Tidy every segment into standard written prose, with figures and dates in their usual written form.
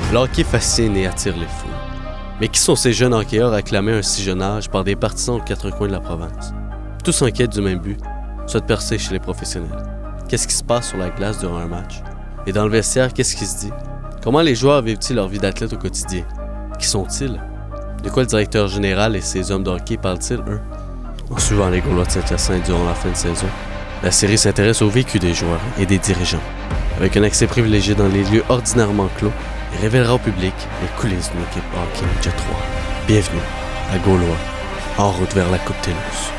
Le hockey fascine et attire les foules. Mais qui sont ces jeunes hockeyeurs acclamés à un si jeune âge par des partisans aux quatre coins de la province? Tous en quête du même but, soit de percer chez les professionnels. Qu'est-ce qui se passe sur la glace durant un match? Et dans le vestiaire, qu'est-ce qui se dit? Comment les joueurs vivent-ils leur vie d'athlète au quotidien? Qui sont-ils? De quoi le directeur général et ses hommes de hockey parlent-ils, eux? En suivant les Gaulois de Saint-Hyacinthe durant la fin de saison, la série s'intéresse au vécu des joueurs et des dirigeants, avec un accès privilégié dans les lieux ordinairement clos et révélera au public les coulisses d'une équipe hockey Midget 3. Bienvenue à Gaulois, en route vers la Coupe TELUS.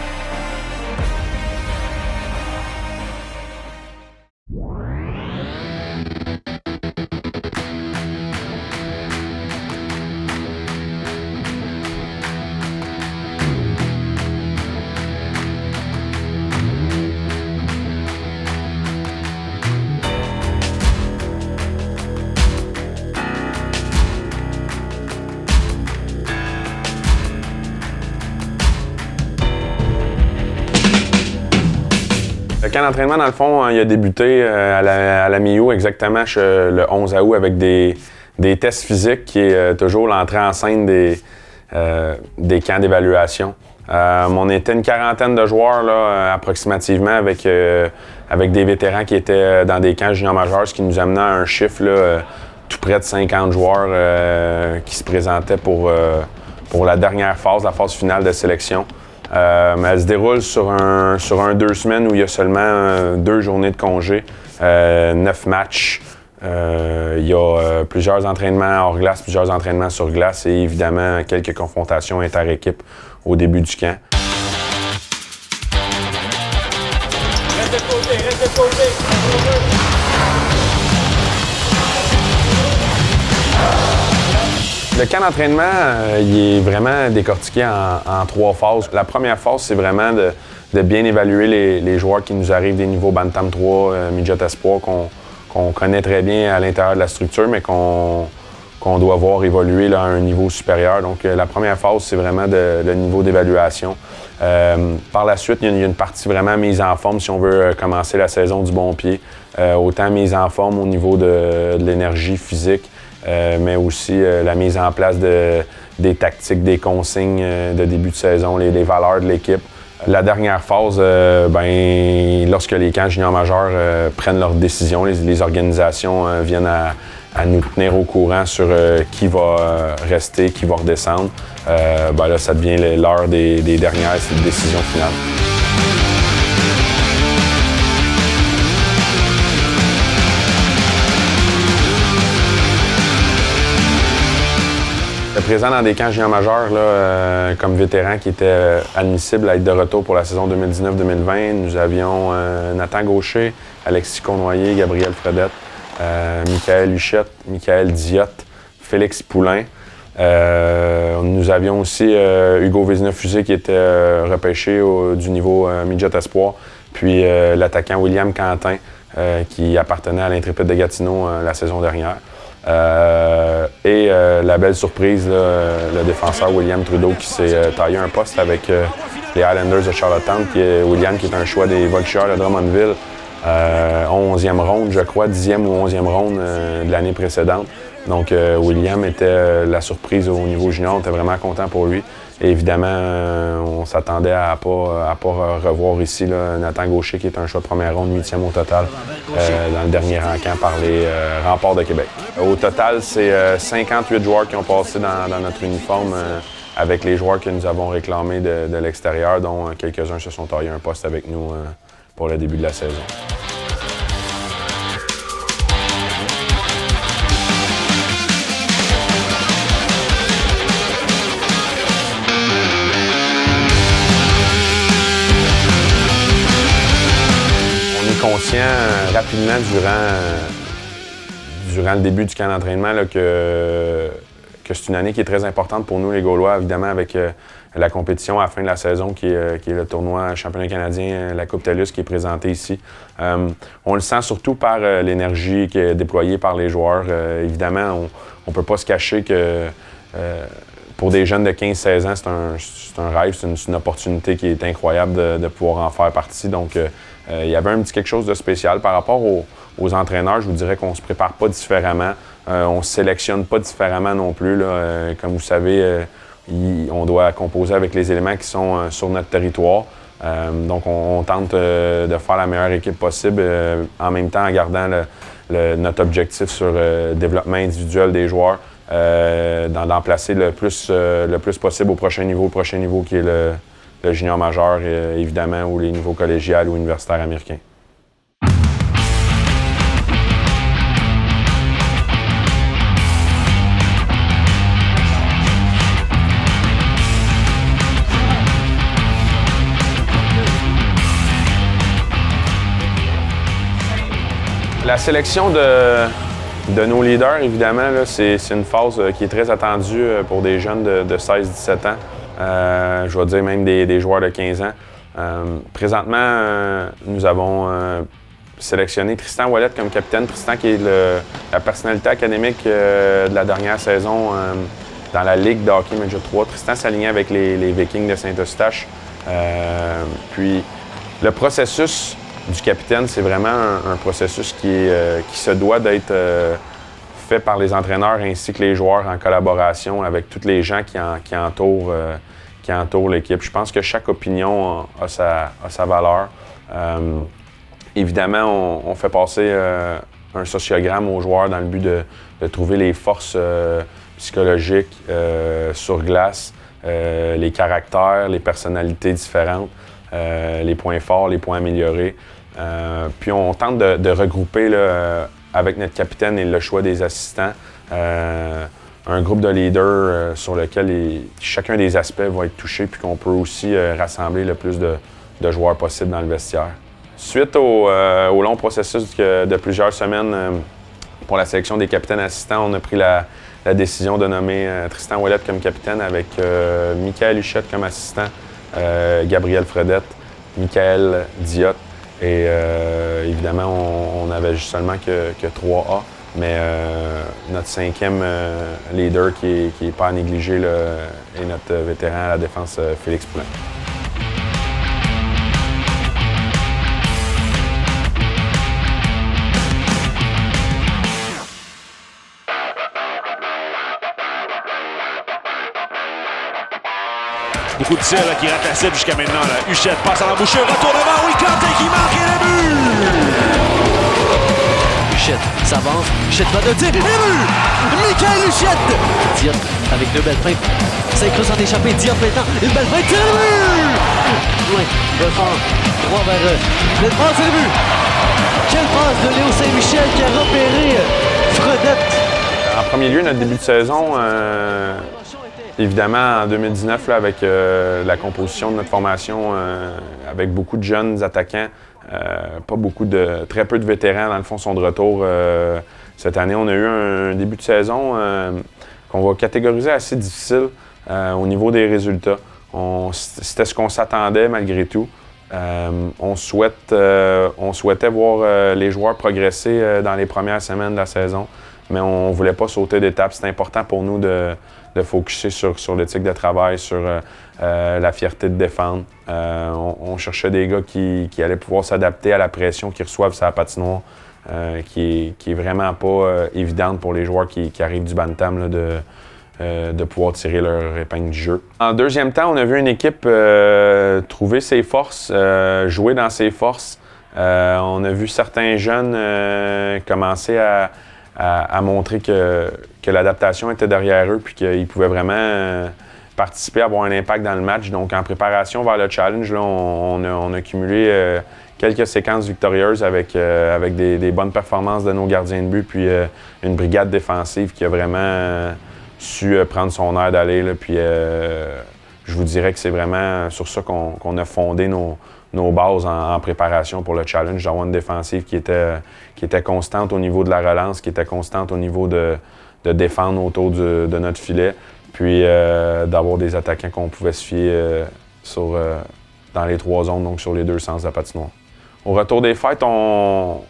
Le camp d'entraînement, dans le fond, il a débuté à la mi-août, exactement le 11 août, avec des tests physiques, qui est toujours l'entrée en scène des camps d'évaluation. On était une quarantaine de joueurs, là, approximativement, avec des vétérans qui étaient dans des camps juniors majeurs, ce qui nous amenait à un chiffre là, tout près de 50 joueurs qui se présentaient pour la dernière phase, la phase finale de sélection. Mais elle se déroule sur un 2 semaines où il y a seulement 2 journées de congé, 9 matchs. Il y a plusieurs entraînements hors glace, plusieurs entraînements sur glace et évidemment quelques confrontations inter-équipes au début du camp. Reste de côté. Le camp d'entraînement, il est vraiment décortiqué en 3 phases. La première phase, c'est vraiment de bien évaluer les joueurs qui nous arrivent des niveaux Bantam 3, Midget Espoir, qu'on connaît très bien à l'intérieur de la structure, mais qu'on doit voir évoluer là, à un niveau supérieur. Donc, la première phase, c'est vraiment le niveau d'évaluation. Par la suite, il y a une partie vraiment mise en forme si on veut commencer la saison du bon pied. Autant mise en forme au niveau de l'énergie physique, mais aussi la mise en place des tactiques, des consignes de début de saison, les valeurs de l'équipe. La dernière phase, lorsque les camps juniors majeurs prennent leurs décisions, les organisations viennent à nous tenir au courant sur qui va rester, qui va redescendre. Là, ça devient l'heure des dernières décisions finales. Présent dans des camps juniors majeurs là, comme vétéran qui était admissible à être de retour pour la saison 2019-2020. Nous avions Nathan Gaucher, Alexis Cournoyer, Gabriel Fredette, Michael Huchette, Michael Diotte, Félix Poulain. Nous avions aussi Hugo Vézina-Fusé qui était repêché du niveau Midget Espoir, puis l'attaquant William Quentin qui appartenait à l'Intrépide de Gatineau la saison dernière. La belle surprise, là, le défenseur William Trudeau qui s'est taillé un poste avec les Highlanders de Charlottetown, William qui est un choix des Voltigeurs de Drummondville, 11e ronde, je crois, 10e ou 11e ronde de l'année précédente. Donc William était la surprise au niveau junior, on était vraiment content pour lui. Et évidemment, on s'attendait à pas revoir ici là, Nathan Gaucher, qui est un choix de première ronde, 8e au total, dans le dernier encamp par les Remparts de Québec. Au total, c'est 58 joueurs qui ont passé dans notre uniforme avec les joueurs que nous avons réclamés de l'extérieur, dont quelques-uns se sont taillés un poste avec nous pour le début de la saison. Conscient rapidement durant le début du camp d'entraînement là, que c'est une année qui est très importante pour nous les Gaulois, évidemment avec la compétition à la fin de la saison qui est le tournoi championnat canadien, la Coupe TELUS qui est présentée ici. On le sent surtout par l'énergie qui est déployée par les joueurs. Évidemment, on ne peut pas se cacher que pour des jeunes de 15-16 ans, c'est un rêve, c'est une opportunité qui est incroyable de pouvoir en faire partie. Donc, il y avait un petit quelque chose de spécial par rapport aux entraîneurs. Je vous dirais qu'on ne se prépare pas différemment. On ne se sélectionne pas différemment non plus. Là. Comme vous savez, on doit composer avec les éléments qui sont sur notre territoire. Donc, on tente de faire la meilleure équipe possible, en même temps en gardant notre objectif sur le développement individuel des joueurs, d'en placer le plus possible au prochain niveau qui est le junior majeur, évidemment, ou les niveaux collégial ou universitaires américains. La sélection de nos leaders, évidemment, là, c'est une phase qui est très attendue pour des jeunes de 16-17 ans. Je vais dire même des joueurs de 15 ans. Présentement, nous avons sélectionné Tristan Ouellet comme capitaine. Tristan qui est la personnalité académique de la dernière saison dans la Ligue de hockey Major 3. Tristan s'alignait avec les Vikings de Saint-Eustache. Puis le processus du capitaine, c'est vraiment un processus qui se doit d'être fait par les entraîneurs ainsi que les joueurs en collaboration avec tous les gens qui entourent l'équipe. Je pense que chaque opinion a sa valeur. Évidemment, on fait passer un sociogramme aux joueurs dans le but de trouver les forces psychologiques sur glace, les caractères, les personnalités différentes, les points forts, les points améliorés. Puis on tente de regrouper là, avec notre capitaine et le choix des assistants un groupe de leaders sur lequel chacun des aspects va être touché puis qu'on peut aussi rassembler le plus de joueurs possible dans le vestiaire. Suite au long processus de plusieurs semaines pour la sélection des capitaines assistants, on a pris la décision de nommer Tristan Ouellet comme capitaine avec Michael Huchette comme assistant, Gabriel Fredette, Michael Diotte. Et évidemment, on n'avait seulement que 3A, mais notre 5e leader qui est pas à négliger là, est notre vétéran à la défense, Félix Poulin. Beaucoup de tirs qui ratent la cible jusqu'à maintenant. Là. Huchette passe à l'embouchure, retournement, oui, Quentin qui marque et le but! Huchette s'avance, Huchette va de tir, et le but! Michael Huchette! Diop avec deux belles feintes, s'incruste en échappée, Diop maintenant, une belle feinte, tire le but! Loin, Belfort, droit vers le passe, c'est le but! Quelle passe de Léo Saint-Michel qui a repéré Fredette! En premier lieu, notre début de saison, évidemment, en 2019, là, avec la composition de notre formation, avec beaucoup de jeunes attaquants, très peu de vétérans, dans le fond, sont de retour. Cette année, on a eu un début de saison qu'on va catégoriser assez difficile au niveau des résultats. C'était ce qu'on s'attendait malgré tout. On souhaitait voir les joueurs progresser dans les premières semaines de la saison, mais on ne voulait pas sauter d'étape. C'est important pour nous de focusser sur l'éthique de travail, sur la fierté de défendre. On cherchait des gars qui allaient pouvoir s'adapter à la pression qu'ils reçoivent sur la patinoire, qui est vraiment pas évidente pour les joueurs qui arrivent du bantam là, de pouvoir tirer leur épingle du jeu. En deuxième temps, on a vu une équipe trouver ses forces, jouer dans ses forces. On a vu certains jeunes commencer à montrer que l'adaptation était derrière eux puis qu'ils pouvaient vraiment participer, avoir un impact dans le match. Donc, en préparation vers le challenge, là, on a cumulé quelques séquences victorieuses avec des bonnes performances de nos gardiens de but puis une brigade défensive qui a vraiment su prendre son air d'aller. Là, puis je vous dirais que c'est vraiment sur ça qu'on a fondé nos bases en préparation pour le challenge, d'avoir une défensive qui était constante au niveau de la relance, qui était constante au niveau de défendre autour de notre filet, puis d'avoir des attaquants qu'on pouvait se fier dans les 3 zones, donc sur les 2 sens de la patinoire. Au retour des fêtes, on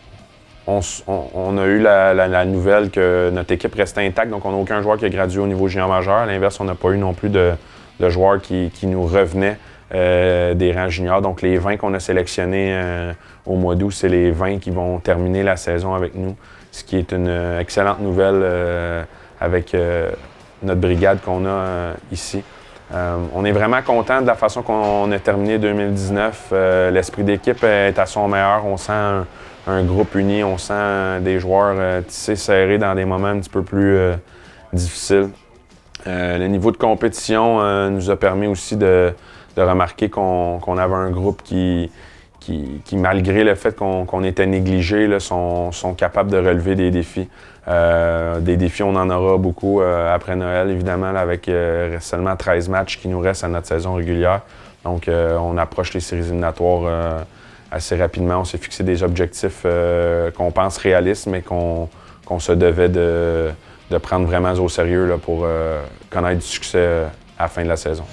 a eu la nouvelle que notre équipe restait intacte, donc on n'a aucun joueur qui a gradué au niveau junior majeur. À l'inverse, on n'a pas eu non plus de joueurs qui nous revenaient des rangs juniors. Donc, les 20 qu'on a sélectionnés au mois d'août, c'est les 20 qui vont terminer la saison avec nous, ce qui est une excellente nouvelle avec notre brigade qu'on a ici. On est vraiment content de la façon qu'on a terminé 2019. L'esprit d'équipe est à son meilleur. On sent un groupe uni, on sent des joueurs tissés, serrés dans des moments un petit peu plus difficiles. Le niveau de compétition nous a permis aussi de remarquer qu'on avait un groupe qui, malgré le fait qu'on était négligé, là, sont capables de relever des défis. Des défis, on en aura beaucoup après Noël, évidemment, là, avec seulement 13 matchs qui nous restent à notre saison régulière. Donc, on approche les séries éliminatoires assez rapidement. On s'est fixé des objectifs qu'on pense réalistes, mais qu'on se devait de prendre vraiment au sérieux là, pour connaître du succès à la fin de la saison.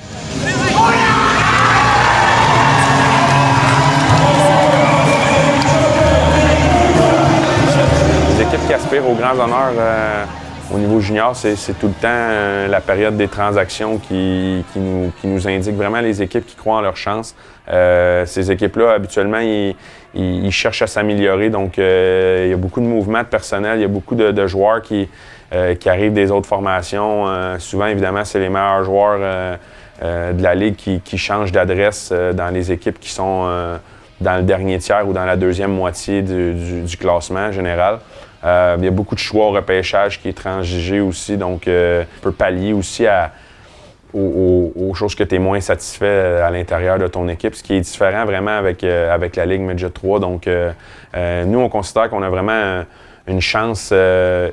Les équipes qui aspirent aux grands honneurs au niveau junior, c'est tout le temps la période des transactions qui nous indique vraiment les équipes qui croient en leur chance. Ces équipes-là, habituellement, ils cherchent à s'améliorer. Donc, il y a beaucoup de mouvements de personnel, il y a beaucoup de joueurs qui arrivent des autres formations. Souvent, évidemment, c'est les meilleurs joueurs de la Ligue qui changent d'adresse dans les équipes qui sont dans le dernier tiers ou dans la deuxième moitié du classement général. Il y a beaucoup de choix au repêchage qui est transigé aussi, donc tu peux pallier aussi aux choses que tu es moins satisfait à l'intérieur de ton équipe, ce qui est différent vraiment avec la Ligue Midget 3. Donc, nous, on considère qu'on a vraiment une chance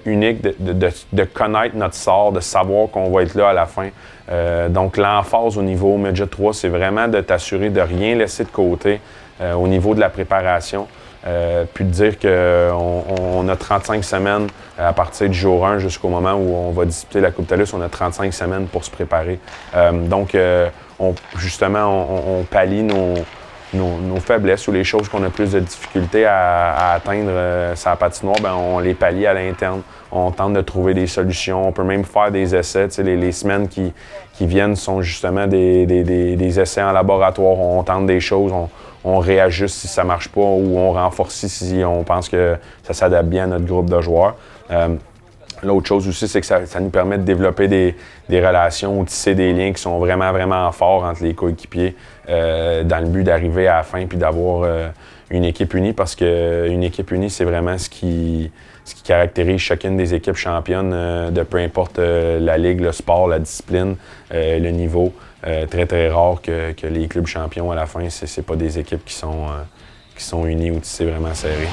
unique de connaître notre sort, de savoir qu'on va être là à la fin. Donc, l'emphase au niveau Midget 3, c'est vraiment de t'assurer de rien laisser de côté au niveau de la préparation. Puis de dire qu'on a 35 semaines à partir du jour 1 jusqu'au moment où on va disputer la Coupe TELUS, on a 35 semaines pour se préparer. Donc, on pallie nos faiblesses ou les choses qu'on a plus de difficultés à atteindre sur la patinoire, bien, on les pallie à l'interne. On tente de trouver des solutions. On peut même faire des essais. Tu sais, les semaines qui viennent sont justement des essais en laboratoire. On tente des choses. On réajuste si ça ne marche pas ou on renforce si on pense que ça s'adapte bien à notre groupe de joueurs. L'autre chose aussi, c'est que ça nous permet de développer des relations ou tisser des liens qui sont vraiment, vraiment forts entre les coéquipiers dans le but d'arriver à la fin puis d'avoir une équipe unie parce qu'une équipe unie, c'est vraiment ce qui caractérise chacune des équipes championnes de peu importe la ligue, le sport, la discipline, le niveau. Très, très rare que les clubs champions, à la fin, c'est pas des équipes qui sont unies ou tissées vraiment serrées.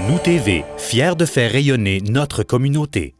Nous TV, fiers de faire rayonner notre communauté.